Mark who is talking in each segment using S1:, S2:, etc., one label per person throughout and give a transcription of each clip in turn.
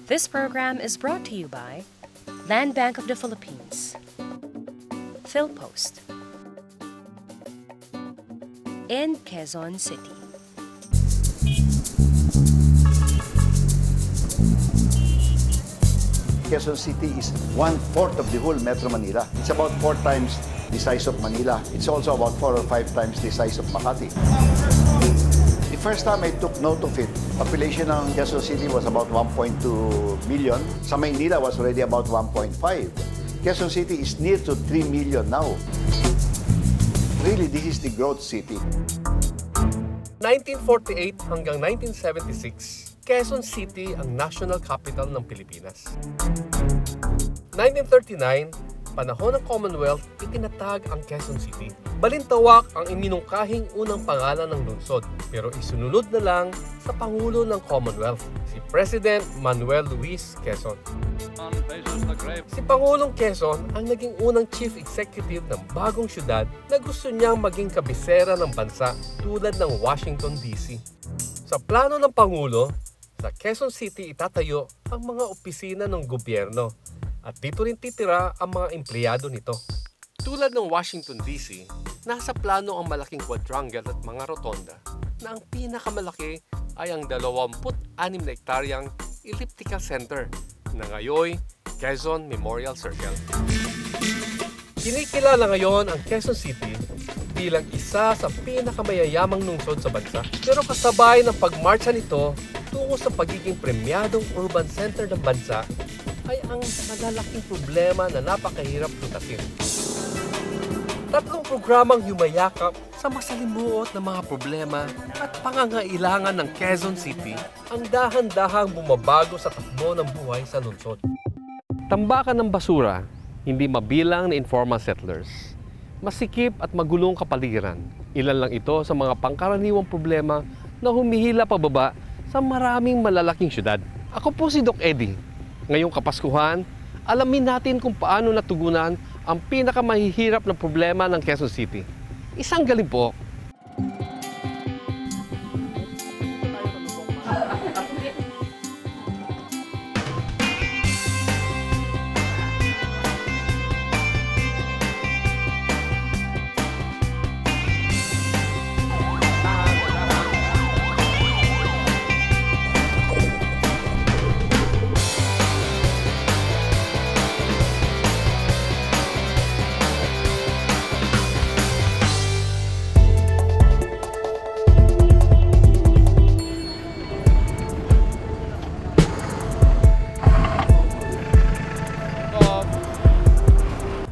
S1: This program is brought to you by Land Bank of the Philippines, PhilPost, and Quezon City.
S2: Quezon City is 1/4 of the whole Metro Manila. It's about 4 times the size of Manila. It's also about 4 or 5 times the size of Makati. The first time I took note of it, population ng Quezon City was about 1.2 million. Sa Maynila was already about 1.5. Quezon City is near to 3 million now. Really, this is the growth city.
S3: 1948 hanggang 1976, Quezon City ang national capital ng Pilipinas. 1939, panahon ng Commonwealth, itinatag ang Quezon City. Balintawak ang iminungkahing unang pangalan ng lungsod, pero isununod na lang sa Pangulo ng Commonwealth, si President Manuel Luis Quezon. Si Pangulong Quezon ang naging unang chief executive ng bagong syudad na gusto niyang maging kabisera ng bansa tulad ng Washington, D.C. Sa plano ng Pangulo, sa Quezon City itatayo ang mga opisina ng gobyerno at dito rin titira ang mga empleyado nito. Tulad ng Washington, D.C., nasa plano ang malaking quadrangle at mga rotonda na ang pinakamalaki ay ang 26 na hektaryang elliptical center na ngayon Quezon Memorial Circle. Kinikilala ngayon ang Quezon City bilang isa sa pinakamayayamang lungsod sa bansa. Pero kasabay ng pagmarcha nito tungo sa pagiging premyadong urban center ng bansa ay ang malalaking problema na napakahirap tutasin. 3 programang yumayakap sa masalimuot na mga problema at pangangailangan ng Quezon City ang dahan-dahang bumabago sa takbo ng buhay sa lungsod. Tambakan ng basura, hindi mabilang na informal settlers. Masikip at magulong kapaligiran. Ilan lang ito sa mga pangkaraniwang problema na humihila pababa sa maraming malalaking syudad. Ako po si Doc Eddie. Ngayong Kapaskuhan, alamin natin kung paano natugunan ang pinakamahihirap na problema ng Quezon City. Isang galing po.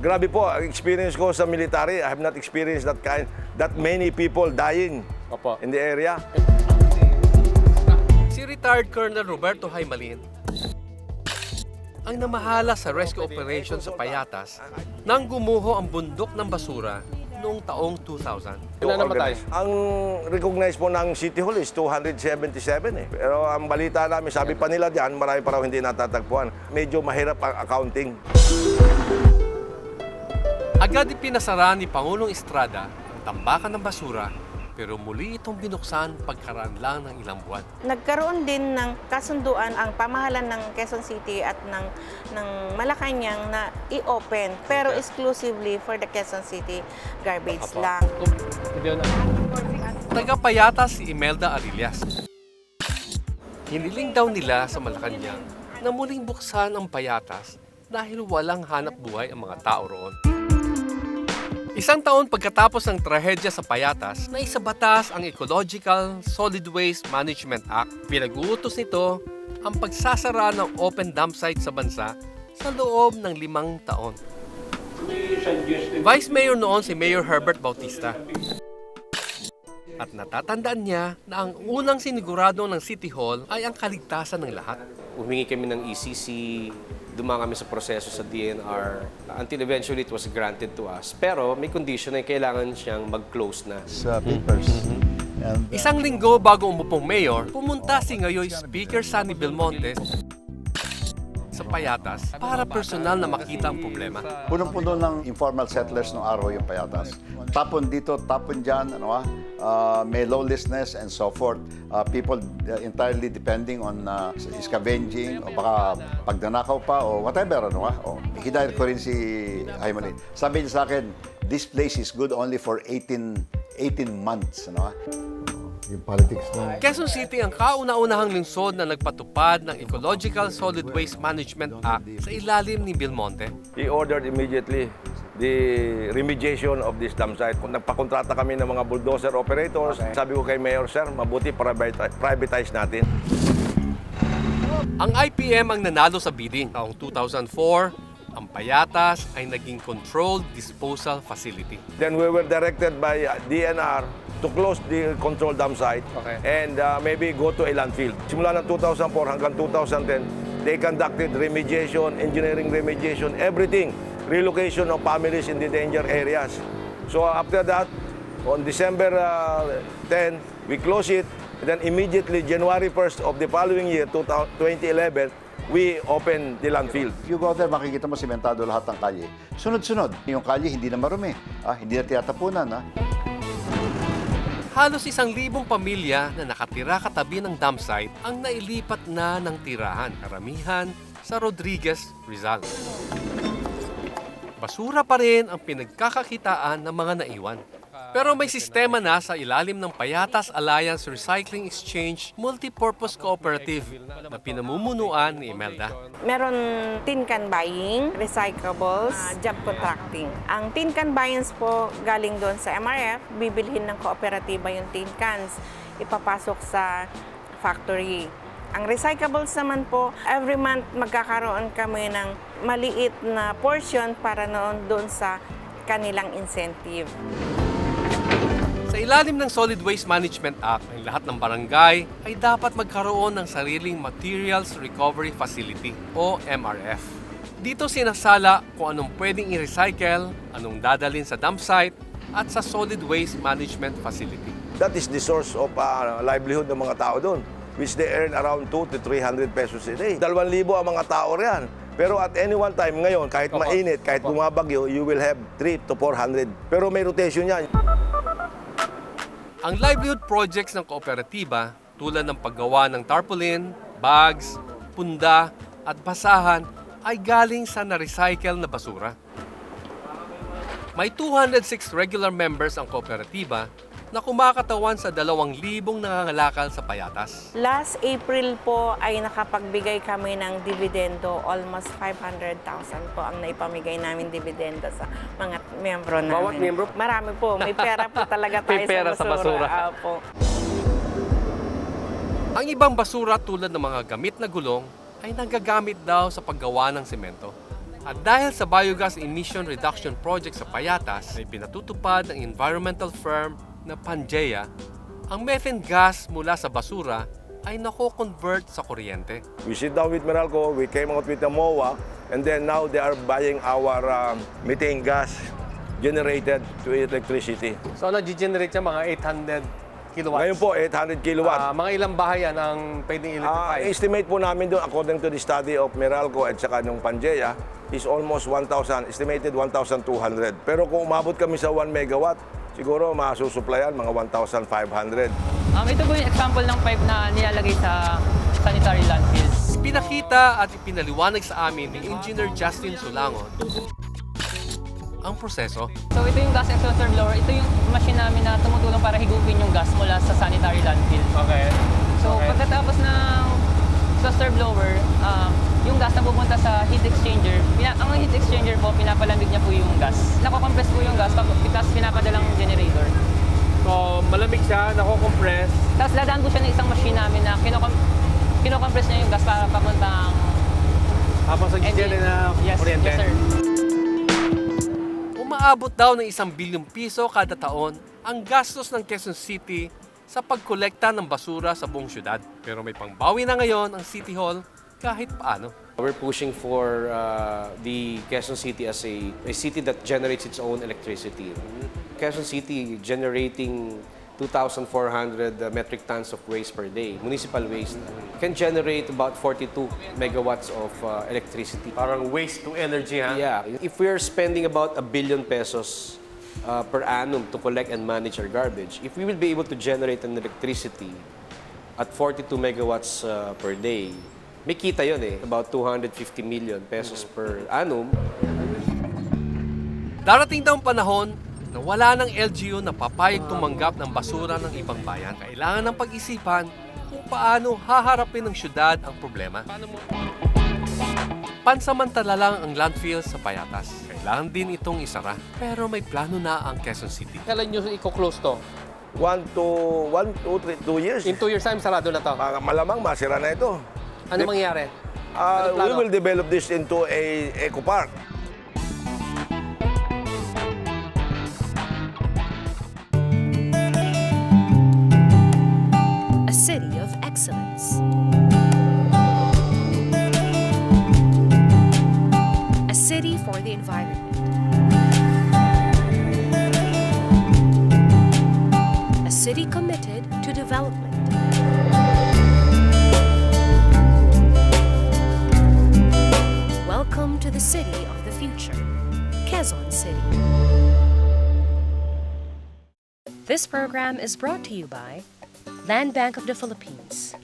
S4: Grabe po, ang experience ko sa military, I have not experienced that many people dying in the area.
S3: Si retired Colonel Roberto Haymalin ang namahala sa rescue operation sa Payatas nang gumuho ang bundok ng basura noong taong 2000.
S4: Ilan namatay? Ang recognized po ng City Hall is 277 eh. Pero ang balita namin, sabi pa nila diyan, marami pa raw hindi natatagpuan. Medyo mahirap ang accounting.
S3: Agad ipinasara ni Pangulong Estrada ang tambakan ng basura pero muli itong binuksan pagkaraan lang ng ilang buwan.
S5: Nagkaroon din ng kasunduan ang pamahalan ng Quezon City at ng Malacanang na i-open pero exclusively for the Quezon City garbage lang.
S3: Taga-Payatas si Imelda Arillas. Hiniling daw nila sa Malacanang na muling buksan ang Payatas dahil walang hanap buhay ang mga tao roon. Isang taon pagkatapos ng trahedya sa Payatas, naisabatas ang Ecological Solid Waste Management Act. Pinag-uutos nito ang pagsasara ng open dump site sa bansa sa loob ng 5 taon. Vice Mayor noon si Mayor Herbert Bautista. At natatandaan niya na ang unang sinigurado ng City Hall ay ang kaligtasan ng lahat.
S6: Humingi kami ng ECC, dumaan kami sa proseso sa DNR until eventually it was granted to us. Pero may condition na kailangan siyang mag-close na.
S2: Sa papers.
S3: Isang linggo bago umupong mayor, pumunta si ngayon Speaker Sunny Belmonte sa Payatas para personal na makita ang problema.
S2: Punong-puno ng informal settlers ng araw yung Payatas. Tapon dito, tapon dyan, may lawlessness and so forth. People entirely depending on scavenging o baka pagdanakaw pa o whatever. Hinayar ko rin si Aymalin. Sabi niya sa akin, this place is good only for 18 months.
S7: Yung politics na.
S3: Quezon City ang kauna-unahang lungsod na nagpatupad ng Ecological Solid Waste Management Act sa ilalim ni Belmonte.
S4: He ordered immediately the remediation of this dam site. Kung nagpakontrata kami ng mga bulldozer operators, sabi ko kay Mayor, Sir, mabuti privatize natin.
S3: Ang IPM ang nanalo sa bidding. Taong 2004, ang Payatas ay naging Controlled Disposal Facility.
S4: Then we were directed by DNR to close the control dam site and maybe go to a landfill. Simula ng 2004 hanggang 2010, they conducted remediation, engineering remediation, everything. Relocation of families in the danger areas. So after that, on December 10, we close it. And then immediately, January 1st of the following year, 2011, we open the landfill.
S2: You go there, makikita mo simentado lahat ng kalye. Sunod-sunod. Yung kalye hindi na marumi. Hindi na tiyatapunan.
S3: Halos 1,000 pamilya na nakatira katabi ng dam site ang nailipat na ng tirahan, karamihan sa Rodriguez, Rizal. Basura pa rin ang pinagkakakitaan ng mga naiwan. Pero may sistema na sa ilalim ng Payatas Alliance Recycling Exchange Multipurpose Cooperative na pinamumunuan ni Imelda.
S5: Meron tin can buying, recyclables, job contracting. Ang tin can buying po galing doon sa MRF, bibilhin ng kooperatiba yung tin cans, ipapasok sa factory. Ang recyclables naman po, every month magkakaroon kami ng maliit na portion para noon doon sa kanilang incentive.
S3: Sa ilalim ng Solid Waste Management Act, ang lahat ng barangay ay dapat magkaroon ng sariling Materials Recovery Facility o MRF. Dito sinasala kung anong pwedeng i-recycle, anong dadalhin sa dump site at sa Solid Waste Management Facility.
S4: That is the source of livelihood ng mga tao doon, which they earn around 200 to 300 pesos a day. 2,000 ang mga tao riyan. Pero at any one time ngayon, kahit mainit, kahit bumabagyo, you will have 300 to 400. Pero may rotation yan.
S3: Ang livelihood projects ng kooperatiba tulad ng paggawa ng tarpaulin, bags, punda at basahan ay galing sa na-recycle na basura. May 206 regular members ang kooperatiba na kumakatawan sa 2,000 nangangalakal sa Payatas.
S5: Last April po ay nakapagbigay kami ng dividendo. Almost 500,000 po ang naipamigay namin dividendo sa mga miyembro namin.
S3: Bawat miyembro?
S5: Marami po. May pera po talaga tayo
S3: May pera
S5: sa basura. Apo.
S3: Ang ibang basura tulad ng mga gamit na gulong ay nagagamit daw sa paggawa ng semento. At dahil sa biogas emission reduction project sa Payatas ay pinatutupad ng environmental firm na Pangea, ang methane gas mula sa basura ay nako-convert sa kuryente.
S4: We sit down with Meralco, we came out with the MOA, and then now they are buying our methane gas generated to electricity.
S8: So nag-generate siya mga 800 kilowatts?
S4: Ngayon po, 800 kilowatts.
S8: Mga ilang bahay yan ang pwedeng electrify?
S4: Estimate po namin doon, according to the study of Meralco at saka ng Pangea, is almost 1,000, estimated 1,200. Pero kung umabot kami sa 1 megawatt, siguro masusuplayan mga 1,500.
S9: Ito po yung example ng pipe na nilalagay sa sanitary landfill.
S3: Pinakita at ipinaliwanag sa amin ni Engineer Justin Sulangon ang proseso.
S9: So ito yung gas exhaustor blower. Ito yung machine namin na tumutulong para higupin yung gas mula sa sanitary landfill.
S8: Okay.
S9: So pagkatapos ng exhaustor blower, yung gas na pupunta sa heat exchanger, ang heat exchanger po, pinapalamig niya po yung gas. Nako-compress po yung gas, tapos pinapadalang generator.
S8: So malamig siya, nako-compress.
S9: Tapos dadaan po siya ng isang machine namin na kinocompress niya yung gas para papuntang
S8: Habang sa generate na kuryente?
S9: Yes, sir.
S3: Umaabot daw ng 1 bilyong piso kada taon ang gastos ng Quezon City sa pagkolekta ng basura sa buong syudad. Pero may pangbawi na ngayon ang City Hall kahit paano.
S6: We're pushing for the Quezon City as a city that generates its own electricity. Quezon City generating 2,400 metric tons of waste per day, municipal waste, can generate about 42 megawatts of electricity.
S8: Parang waste to energy, ha?
S6: Yeah. If we're spending about 1 billion pesos per annum to collect and manage our garbage, if we will be able to generate an electricity at 42 megawatts per day, may kita yun eh, about 250 million pesos per annum.
S3: Darating daw ang panahon na wala ng LGU na papayag tumanggap ng basura ng ibang bayan. Kailangan ng pag-isipan kung paano haharapin ng syudad ang problema. Pansamantala lang ang landfill sa Payatas. Kailangan din itong isara. Pero may plano na ang Quezon City.
S8: Kailan nyo i-close to?
S4: 2 years.
S8: In 2 years time, sarado na to.
S4: Malamang masira na ito.
S8: Ano mangyayari?
S4: We will develop this into a eco park.
S1: A city of excellence. A city for the environment. A city committed to development. Welcome to the city of the future, Quezon City. This program is brought to you by Land Bank of the Philippines.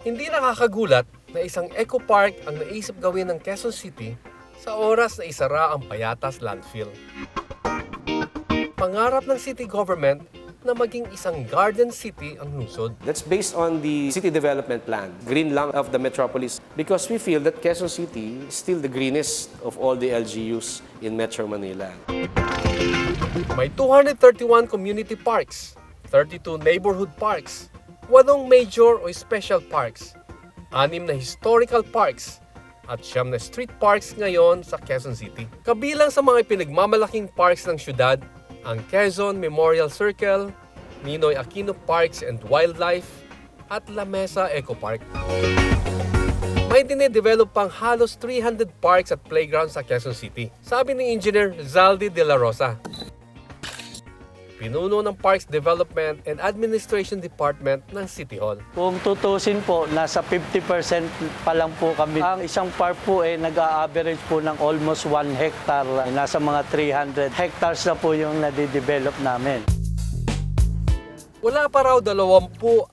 S3: Hindi nakakagulat na isang eco park ang naisip gawin ng Quezon City sa oras na isara ang Payatas landfill. Pangarap ng city government na maging isang garden city ang lungsod.
S6: That's based on the city development plan, green lung of the metropolis, because we feel that Quezon City is still the greenest of all the LGUs in Metro Manila.
S3: May 231 community parks, 32 neighborhood parks, 8 major o special parks, 6 na historical parks, at 9 na street parks ngayon sa Quezon City. Kabilang sa mga pinagmamalaking parks ng syudad, ang Quezon Memorial Circle, Ninoy Aquino Parks and Wildlife, at La Mesa Eco Park. May dinedevelop pang halos 300 parks at playgrounds sa Quezon City, sabi ni Engineer Zaldi de la Rosa, pinuno ng Parks Development and Administration Department ng City Hall.
S10: Kung tutusin po, nasa 50% pa lang po kami. Ang isang park po nag-a-average po ng almost 1 hectare. Nasa mga 300 hectares na po yung nadidevelop namin.
S3: Wala pa raw 20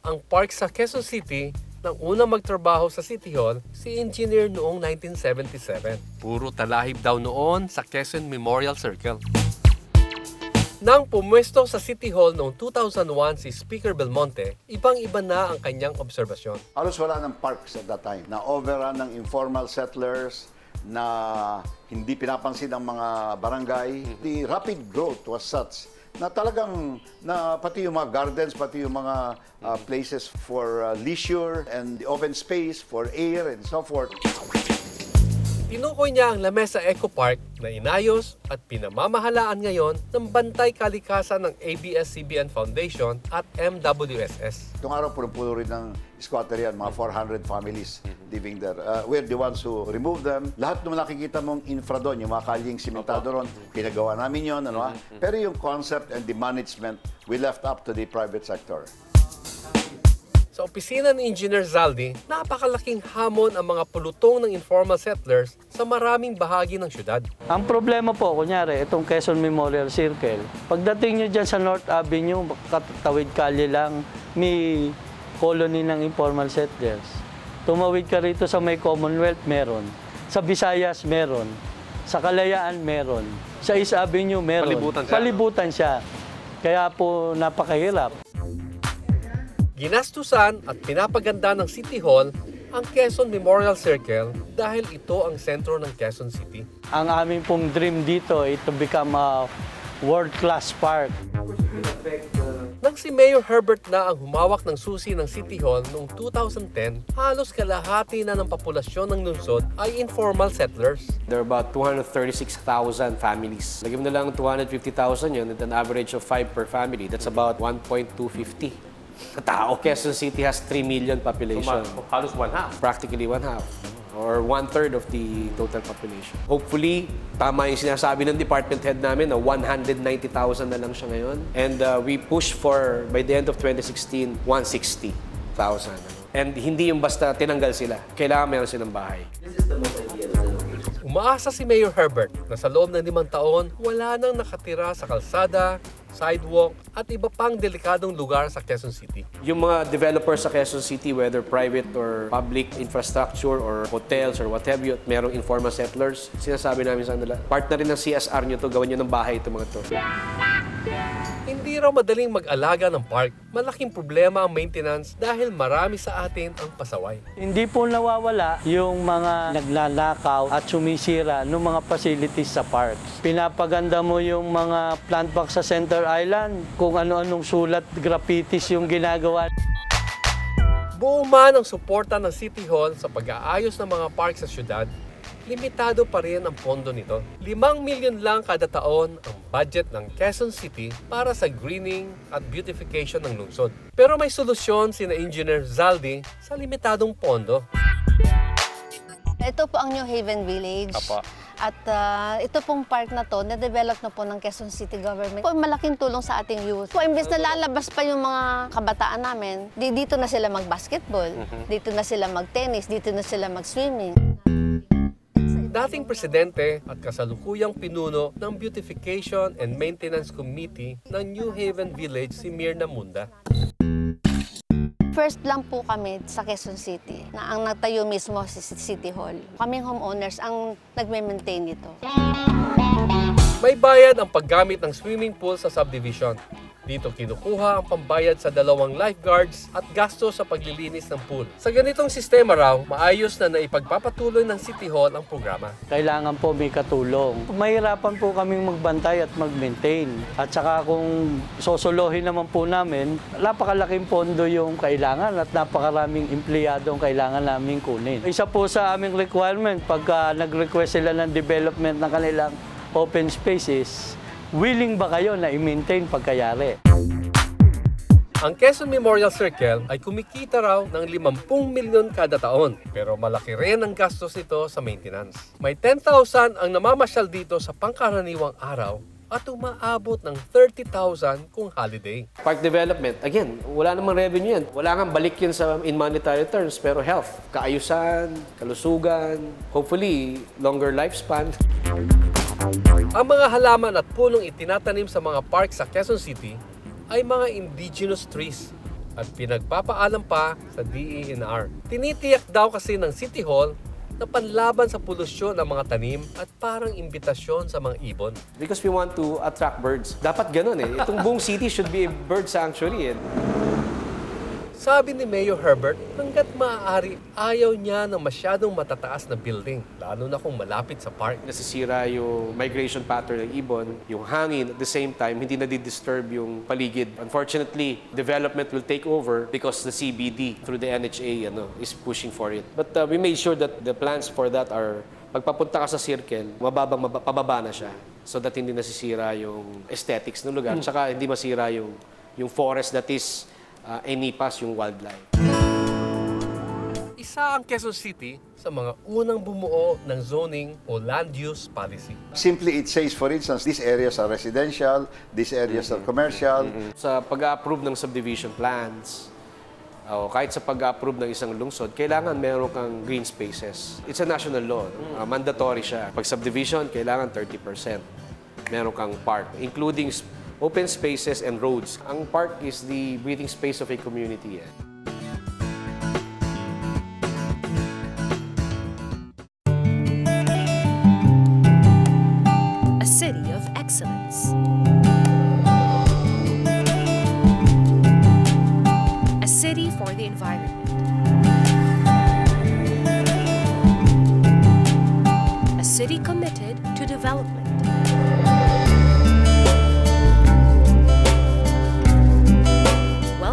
S3: ang park sa Quezon City nang unang magtrabaho sa City Hall si Engineer noong 1977. Puro talahib daw noon sa Quezon Memorial Circle. Nang pumwesto sa City Hall noong 2001 si Speaker Belmonte, ibang-iba na ang kanyang obserbasyon.
S2: Halos wala ng parks at that time. Na-overrun ng informal settlers, na hindi pinapansin ng mga barangay. The rapid growth was such na talagang pati yung mga gardens, pati yung mga places for leisure and the open space for air and so forth.
S3: Tinukoy niya ang La Mesa Eco Park na inayos at pinamamahalaan ngayon ng Bantay Kalikasan ng ABS-CBN Foundation at MWSS.
S2: Itong araw, puno-puno rin ng squatter yan, mga 400 families living there. We're the ones who remove them. Lahat ng nakikita mong infra doon, yung mga kalyeng simentado ron, pinagawa namin yun. Ano, Pero yung concept and the management, we left up to the private sector.
S3: Sa opisina ni Engineer Zaldi, napakalaking hamon ang mga pulutong ng informal settlers sa maraming bahagi ng syudad.
S10: Ang problema po, kunyari, itong Quezon Memorial Circle, pagdating nyo dyan sa North Avenue, katawid kalye lang, may colony ng informal settlers. Tumawid ka rito sa may Commonwealth, meron. Sa Visayas, meron. Sa Kalayaan, meron. Sa East Avenue, meron. Palibutan siya. Kaya po napakahirap.
S3: Ginastusan at pinapaganda ng City Hall ang Quezon Memorial Circle dahil ito ang sentro ng Quezon City.
S10: Ang aming pong dream dito ay to become a world-class park.
S3: Nang si Mayor Herbert na ang humawak ng susi ng City Hall noong 2010, halos kalahati na ng populasyon ng lungsod ay informal settlers.
S6: There are about 236,000 families. Lagyan mo na lang 250,000 yun at an average of 5 per family. That's about 1.250 tao. Quezon City has 3 million population.
S8: Halos 1/2.
S6: Practically 1/2. or 1/3 of the total population. Hopefully, tama yung sinasabi ng department head namin na 190,000 na lang siya ngayon. And we push for, by the end of 2016, 160,000. And hindi yung basta tinanggal sila. Kailangan meron silang bahay.
S3: Umaasa si Mayor Herbert na sa loob ng 5 taon, wala nang nakatira sa kalsada, sidewalk, at iba pang delikadong lugar sa Quezon City.
S6: Yung mga developers sa Quezon City, whether private or public infrastructure or hotels or what have you, at merong informal settlers, sinasabi namin sa kanila, part na rin ng CSR nyo to, gawin nyo ng bahay ito mga to.
S3: Hindi raw madaling mag-alaga ng park. Malaking problema ang maintenance dahil marami sa atin ang pasaway.
S10: Hindi po nawawala yung mga naglalakaw at sumisira ng mga facilities sa parks. Pinapaganda mo yung mga plant box sa Center Island, kung ano-anong sulat, graffitis yung ginagawa.
S3: Buo man ang suporta ng City Hall sa pag-aayos ng mga park sa syudad, limitado pa rin ang pondo nito. 5 milyon lang kada taon ang budget ng Quezon City para sa greening at beautification ng lungsod. Pero may solusyon sina Engineer Zaldi sa limitadong pondo.
S11: Ito po ang New Haven Village.
S3: Apa.
S11: At ito pong park na to, na-develop na po ng Quezon City Government. Po, malaking tulong sa ating youth. Po, imbes na lalabas pa yung mga kabataan namin, dito na sila mag-basketball, dito na sila mag-tennis, dito na sila mag-swimming.
S3: Dating presidente at kasalukuyang pinuno ng Beautification and Maintenance Committee ng New Haven Village si Mirna Munda.
S11: First lang po kami sa Quezon City na ang nagtayo mismo si City Hall. Kaming homeowners ang nagme-maintain nito.
S3: May bayad ang paggamit ng swimming pool sa subdivision. Dito kinukuha ang pambayad sa 2 lifeguards at gasto sa paglilinis ng pool. Sa ganitong sistema raw, maayos na naipagpapatuloy ng City Hall ang programa.
S10: Kailangan po may katulong. Mahirapan po kaming magbantay at mag-maintain. At saka kung sosolohin naman po namin, napakalaking pondo yung kailangan at napakaraming empleyado ang kailangan namin kunin. Isa po sa aming requirement, pagka nag-request sila ng development ng kanilang open spaces, willing ba kayo na i-maintain pagkayari?
S3: Ang Quezon Memorial Circle ay kumikita raw ng 50 milyon kada taon, pero malaki rin ang gastos nito sa maintenance. May 10,000 ang namamasyal dito sa pangkaraniwang araw at umaabot ng 30,000 kung holiday.
S6: Park development, again, wala namang revenue yan. Wala nga balik yun in monetary terms, pero health, kaayusan, kalusugan, hopefully, longer lifespan.
S3: Ang mga halaman at punong itinatanim sa mga park sa Quezon City ay mga indigenous trees at pinagpapaalam pa sa DENR. Tinitiyak daw kasi ng City Hall na panlaban sa polusyon ng mga tanim at parang imbitasyon sa mga ibon.
S6: Because we want to attract birds. Dapat ganun eh. Itong buong city should be a bird sanctuary eh.
S3: Sabi ni Mayor Herbert, hanggat maaari, ayaw niya ng masyadong matataas na building, lalo na kung malapit sa park.
S6: Nasisira yung migration pattern ng ibon, yung hangin, at the same time, hindi na-disturb yung paligid. Unfortunately, development will take over because the CBD, through the NHA, is pushing for it. But we made sure that the plans for that are, pagpapunta ka sa circle, pababa na siya so that hindi nasisira yung aesthetics ng lugar, tsaka hindi masira yung forest that is inipas yung wildlife.
S3: Isa ang Quezon City sa mga unang bumuo ng zoning o land use policy.
S2: Simply, it says, for instance, these areas are residential, these areas are commercial.
S6: Sa pag-approve ng subdivision plans, o kahit sa pag-approve ng isang lungsod, kailangan meron kang green spaces. It's a national law. Mandatory siya. Pag subdivision, kailangan 30%. Meron kang park, including open spaces and roads. Ang park is the breathing space of a community.
S1: A city of excellence. A city for the environment. A city committed to development.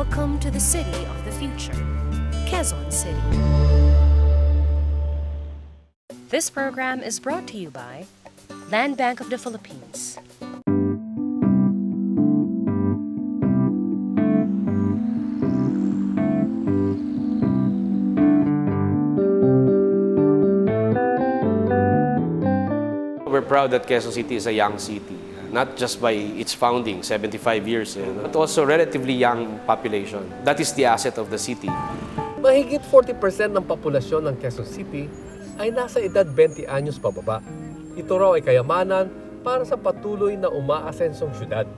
S1: Welcome to the city of the future, Quezon City. This program is brought to you by Land Bank of the Philippines.
S6: proud that Quezon City is a young city, not just by its founding, 75 years, but also relatively young population. That is the asset of the city.
S3: Mahigit 40% ng populasyon ng Quezon City ay nasa edad 20 anyos pababa. Ito raw ay kayamanan para sa patuloy na umaasensong syudad.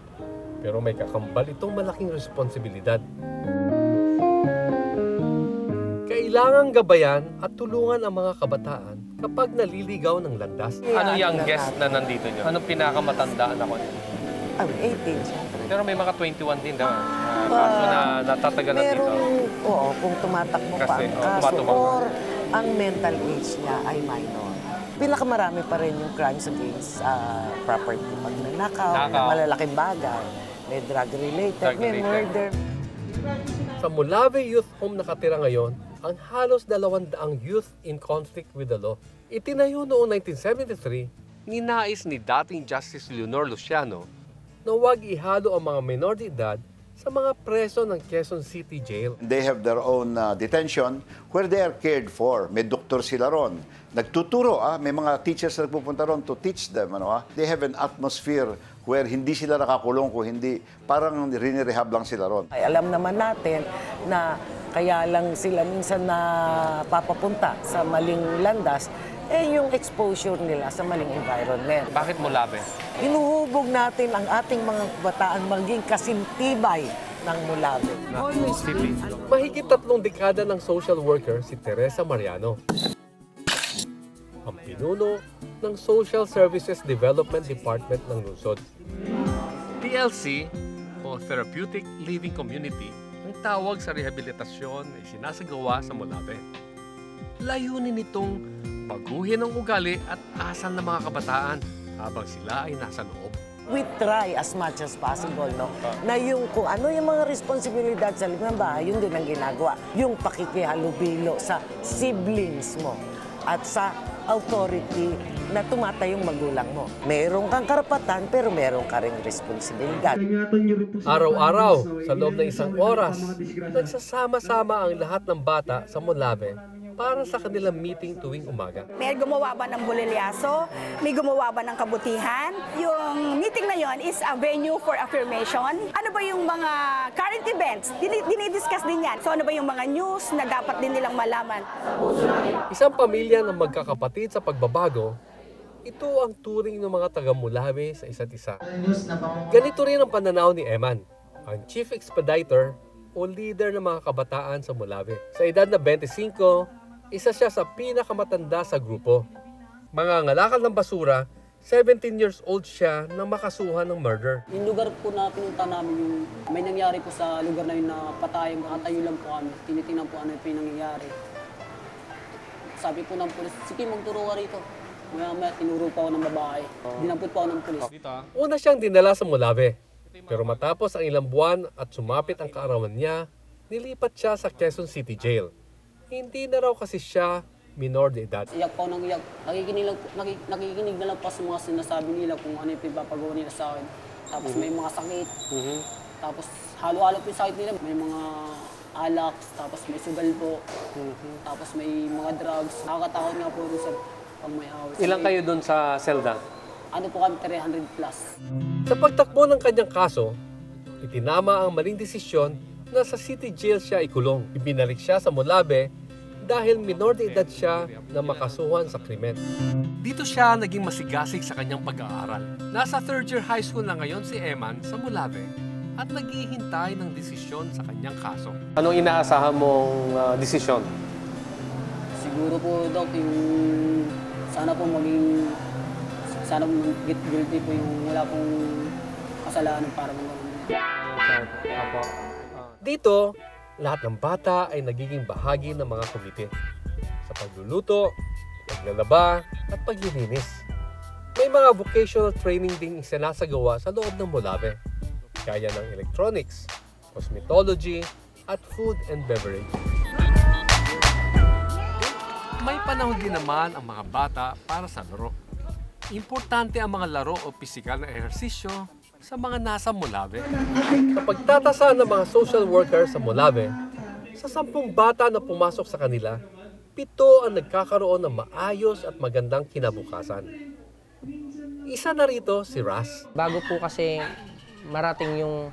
S3: Pero may kakambal itong malaking responsibilidad. Kailangang gabayan at tulungan ang mga kabataan kapag naliligaw ng landas.
S8: Ano yung guest na nandito nyo? Anong pinakamatandaan ako niyo?
S12: 18.
S8: Pero may mga 21 din daw. Kaso na natatagalan dito.
S12: Oo, kung tumatakbo pa
S8: Kasi,
S12: ang kaso
S8: tumatakbo.
S12: or ang mental age niya ay minor. Pinakamarami pa rin yung crimes against property. Pag nanakaw, malalaking bagay, may drug-related, may murder.
S3: Sa Molave Youth Home nakatira ngayon ang halos 200 youth in conflict with the law. Itinayo noong 1973, ninais ni dating Justice Leonor Luciano na huwag ihalo ang mga menor de edad sa mga preso ng Quezon City Jail.
S2: They have their own detention where they are cared for. May doktor sila ron. Nagtuturo, may mga teachers na nagpupunta ron to teach them. They have an atmosphere where hindi sila nakakulong kung hindi, parang rinirehab lang sila ron.
S12: Ay, alam naman natin na kaya lang sila minsan na papapunta sa maling landas, yung exposure nila sa maling environment.
S8: Bakit Molave?
S12: Hinuhubog natin ang ating mga bataan maging kasintibay ng Molave.
S3: Mahigit 3 dekada ng social worker si Teresa Mariano. Ang pinuno ng Social Services Development Department ng lungsod. TLC o Therapeutic Living Community ang tawag sa rehabilitasyon na isinasagawa sa Molave. Layunin nitong baguhin ang ugali at asal ng mga kabataan habang sila ay nasa loob.
S12: We try as much as possible, no? Na yung kung ano yung mga responsibilidad sa loob ng bahay, yun din ang ginagawa. Yung pakikihalubilo sa siblings mo at sa authority na tumatayong magulang mo. Meron kang karapatan pero meron ka ring responsibilidad.
S3: Araw-araw, sa loob ng 1 oras, nagsasama-sama ang lahat ng bata sa Molave para sa kanilang meeting tuwing umaga.
S13: May gumawa ba ng bulilyaso? May gumawa ba ng kabutihan? Yung meeting na yon is a venue for affirmation. Ano ba yung mga current events? Dinidiscuss din yan. So ano ba yung mga news na dapat din nilang malaman?
S3: Isang pamilya na magkakapatid sa pagbabago, ito ang turing ng mga taga-Molave sa isa't isa. Ganito rin ang pananaw ni Eman, ang Chief Expediter o leader ng mga kabataan sa Molave. Sa edad na 25, isa siya sa pinakamatanda sa grupo. Mga ngalakal ng basura, 17 years old siya nang makasuhan ng murder.
S14: Yung lugar po na pinunta namin, yung may nangyari po sa lugar na yun na patay, nakatayo lang po kami. Tinitingnan po ano yung nangyayari. Sabi po ng pulis, sige magturo ka rito. Maya tinuro po ako ng babae. Dinampot po ako ng pulis.
S3: Una siyang dinala sa Molave. Pero matapos ang ilang buwan at sumapit ang kaarawan niya, nilipat siya sa Quezon City Jail. Hindi na raw kasi siya minor de edad.
S14: Iyak po ng iyak. Nakikinig na lang po sa mga sinasabi nila kung ano yung pinapagawa nila sa akin. Tapos may mga sakit. Tapos halo-halo po yung sakit nila. May mga alak, tapos may sugal po. Tapos may mga drugs. Nakakatakot nga po rin sa pag may awit.
S8: Ilan kayo doon sa selda?
S14: Ano po kami, 300 plus.
S3: Sa pagtakbo ng kanyang kaso, itinama ang maling desisyon na sa City Jail siya ikulong. Ibinalik siya sa Molave dahil minor de edad siya na makasuhan sa krimen. Dito siya naging masigasig sa kanyang pag-aaral. Nasa 3rd year high school na ngayon si Eman sa Molave at naghihintay ng desisyon sa kanyang kaso.
S8: Anong inaasahan mong desisyon?
S14: Siguro po, Doc, yung sana po get guilty po yung wala pong kasalanan para magawin.
S3: Dito, lahat ng bata ay nagiging bahagi ng mga komite sa pagluluto, paglalaba, at paglilinis. May mga vocational training ding isinasagawa sa loob ng Molave, gaya ng electronics, cosmetology, at food and beverage. May panahon din naman ang mga bata para sa laro. Importante ang mga laro o pisikal na ehersisyo sa mga nasa Molave. Sa pagtatasa ng mga social workers sa Molave, sa 10 bata na pumasok sa kanila, 7 ang nagkakaroon ng maayos at magandang kinabukasan. Isa na rito si Ras.
S15: Bago po kasi marating yung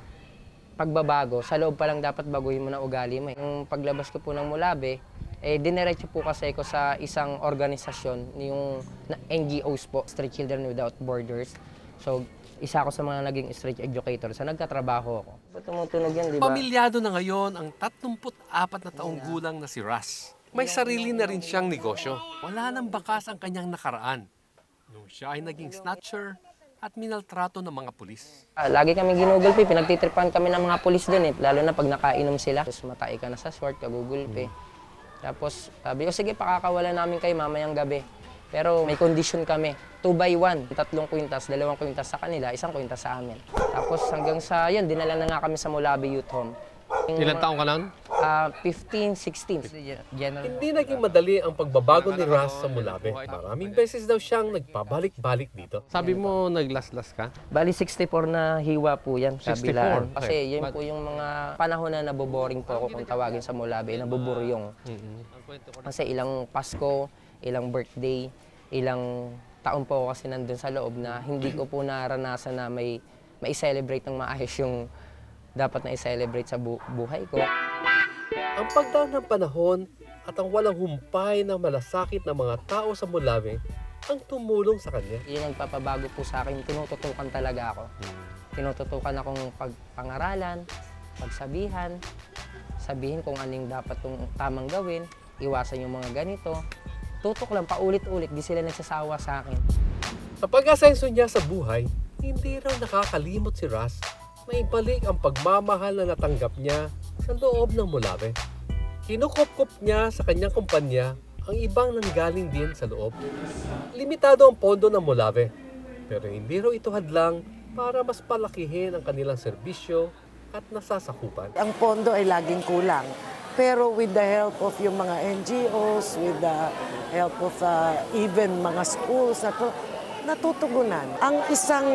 S15: pagbabago, sa loob pa lang dapat baguhin mo na ugali mo. Yung paglabas ko po ng Mulabe, diniretso po kasi ko sa isang organisasyon, yung NGOs po, Street Children Without Borders. So, isa ako sa mga naging street educator. So, nagkatrabaho ako. Ba't tumutunog yan, di ba?
S3: Pamilyado na ngayon ang 34 na taong gulang na si Ras. May sarili na rin siyang negosyo. Wala nang bakas ang kanyang nakaraan. Nung siya ay naging snatcher at minaltrato ng mga pulis.
S15: Lagi kami ginugulpi, pinagtitripan kami ng mga pulis din lalo na pag nakainom sila. Tapos matay ka na sa sword, kagugulpi. Tapos sabi ko, sige, pakakawala namin kayo mamayang gabi. Pero may condition kami, 2x1, 3 kwintas, 2 kwintas sa kanila, 1 kwintas sa amin. Tapos hanggang sa yun, dinala na nga kami sa Mulabe Youth Home.
S3: Ilan taong ka lang?
S15: 15, 16.
S3: Hindi naging madali ang pagbabago ni Ras sa Mulabe. Maraming beses daw siyang nagpabalik-balik dito. Sabi mo naglaslas ka?
S15: Bali 64 na hiwa po yan sa
S3: 64?
S15: bilaan.
S3: Okay.
S15: Kasi yun po yung mga panahon na naboboring po ako kung tawagin sa Mulabe, naboboryong. Kasi ilang Pasko, ilang birthday, ilang taon po ako kasi nandun sa loob na hindi ko po naranasan na may celebrate ng maayos yung dapat na i-celebrate sa buhay ko.
S3: Ang pagdaan ng panahon at ang walang humpay na malasakit ng mga tao sa Mulabe ang tumulong sa kanya.
S15: Yung nagpapabago po sa akin, tinututukan talaga ako. Tinututukan akong pangaralan, pagsabihan, sabihin kung anong dapat yung tamang gawin, iwasan yung mga ganito. Tutok lang, paulit-ulit, di sila nagsasawa sa akin.
S3: Sa pag-asenso niya sa buhay, hindi raw nakakalimot si Ras na ibalik ang pagmamahal na natanggap niya sa loob ng Mulabe. Kinukop-kop niya sa kanyang kumpanya ang ibang nanggaling din sa loob. Limitado ang pondo ng Mulabe, pero hindi raw ito hadlang para mas palakihin ang kanilang serbisyo at nasasakupan.
S12: Ang pondo ay laging kulang. Pero with the help of yung mga NGOs, with the help of even mga schools, natutugunan. Ang isang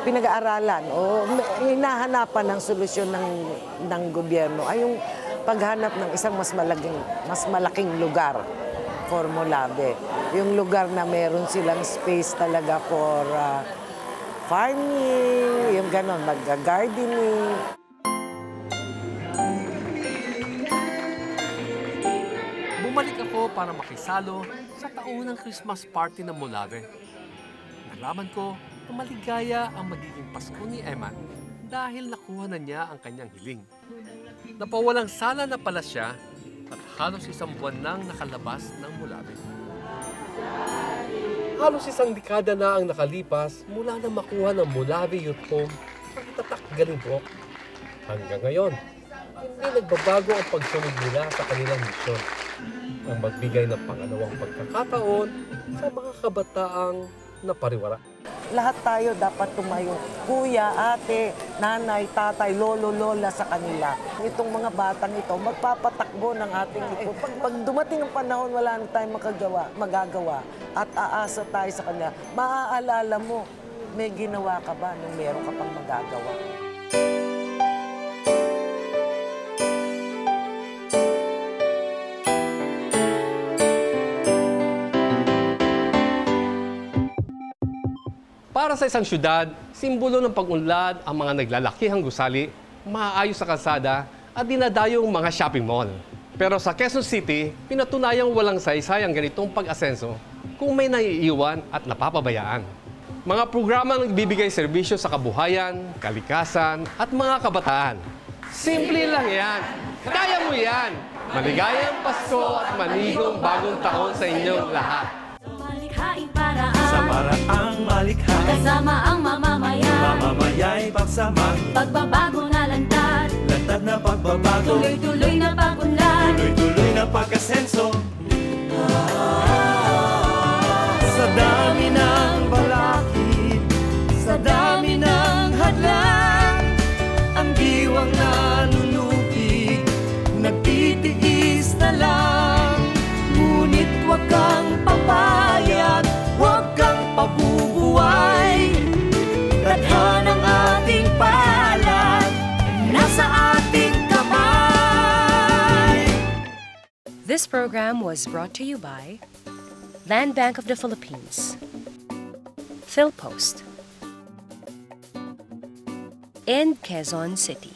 S12: pinag-aaralan o hinahanapan ng solusyon ng gobyerno ay yung paghanap ng isang mas malaking lugar for Mulabe. Yung lugar na meron silang space talaga for farming, yung ganon, mag-gardening.
S3: Bumalik ako para makisalo sa taunang Christmas party ng Mulabe. Nalaman ko na maligaya ang magiging Pasko ni Eman dahil nakuha na niya ang kanyang hiling. Napawalang sala na pala siya at halos 1 buwan nang nakalabas ng Mulabe. Halos 1 dekada na ang nakalipas mula na makuha ng Mulabe Youth Home ang tatak Galimbok. Hanggang ngayon, hindi nagbabago ang pagsunod nila sa kanilang misyon. Ang magbigay ng pangalawang pagkakataon sa mga kabataang napariwara.
S12: Lahat tayo dapat tumayo. Kuya, ate, nanay, tatay, lolo, lola sa kanila. Itong mga batang ito, magpapatakbo ng ating likod. Pag dumating ang panahon, wala na tayong magagawa at aasa tayo sa kanila, maaalala mo, may ginawa ka ba nung meron ka pang magagawa?
S3: Para sa isang syudad, simbolo ng pag-unlad ang mga naglalakihang gusali, maayos sa kalsada at dinadayong mga shopping mall. Pero sa Quezon City, pinatunayang walang saysay ang ganitong pag-asenso kung may naiiwan at napapabayaan. Mga programang nagbibigay serbisyo sa kabuhayan, kalikasan at mga kabataan. Simple lang yan. Kaya mo yan! Maligayang Pasko at manigong bagong taon sa inyong lahat.
S16: Sa paraang malikhain, kasama ang mamamayan, mamamaya'y pagsama, pagbabago na lantad, lantad na pagbabago, tuloy-tuloy na pag-unlad, tuloy-tuloy na pag-asenso. Sa dami ng balakid, sa dami ng hadlang, ang diwang nanunubig, nagtitiis na lang, ngunit wag kang papayag, huwag kang pabubuhay. Tadhanang ating palad, nasa ating kamay.
S1: This program was brought to you by Land Bank of the Philippines. PhilPost. And Quezon City.